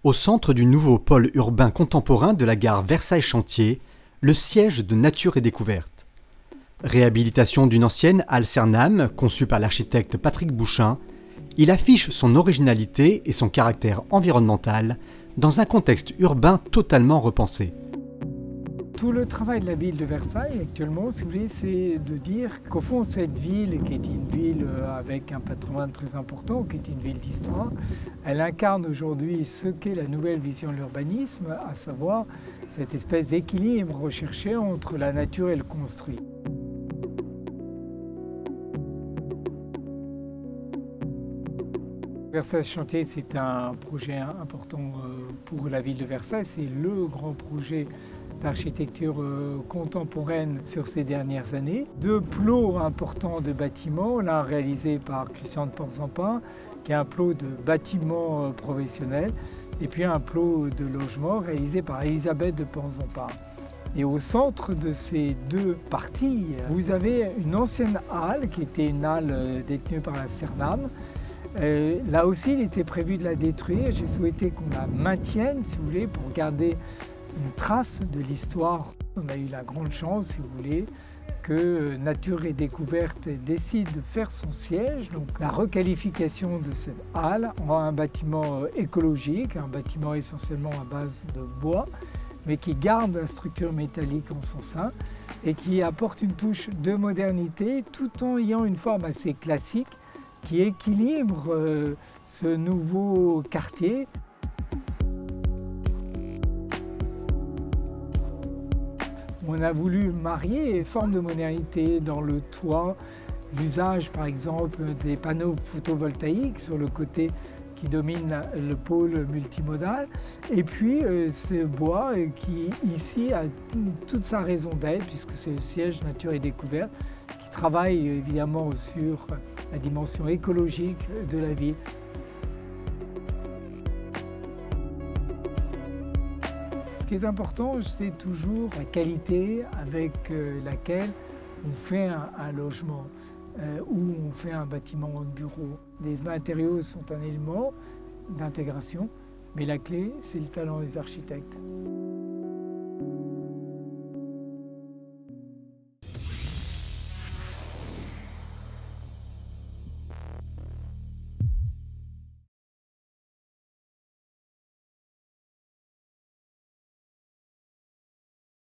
Au centre du nouveau pôle urbain contemporain de la gare Versailles-Chantier, le siège de Nature et Découverte. Réhabilitation d'une ancienne halle Cernam, conçue par l'architecte Patrick Bouchain, il affiche son originalité et son caractère environnemental dans un contexte urbain totalement repensé. Tout le travail de la ville de Versailles actuellement, si vous voulez, c'est de dire qu'au fond, cette ville, qui est une ville avec un patrimoine très important, qui est une ville d'histoire, elle incarne aujourd'hui ce qu'est la nouvelle vision de l'urbanisme, à savoir cette espèce d'équilibre recherché entre la nature et le construit. Versailles-Chantier, c'est un projet important pour la ville de Versailles. C'est le grand projet d'architecture contemporaine sur ces dernières années. Deux plots importants de bâtiments, l'un réalisé par Christian de Porzampin, qui est un plot de bâtiments professionnels, et puis un plot de logement réalisé par Elisabeth de Porzampin. Et au centre de ces deux parties, vous avez une ancienne halle, qui était une halle détenue par la Cernam. Là aussi, il était prévu de la détruire. J'ai souhaité qu'on la maintienne, si vous voulez, pour garder une trace de l'histoire. On a eu la grande chance, si vous voulez, que Nature et Découverte décide de faire son siège, donc la requalification de cette halle en un bâtiment écologique, un bâtiment essentiellement à base de bois, mais qui garde la structure métallique en son sein et qui apporte une touche de modernité tout en ayant une forme assez classique qui équilibre ce nouveau quartier. On a voulu marier formes de modernité dans le toit, l'usage par exemple des panneaux photovoltaïques sur le côté qui domine le pôle multimodal, et puis ce bois qui ici a toute sa raison d'être puisque c'est le siège Nature et Découverte qui travaille évidemment sur la dimension écologique de la ville. Ce qui est important, c'est toujours la qualité avec laquelle on fait un logement ou on fait un bâtiment de bureau. Les matériaux sont un élément d'intégration, mais la clé, c'est le talent des architectes.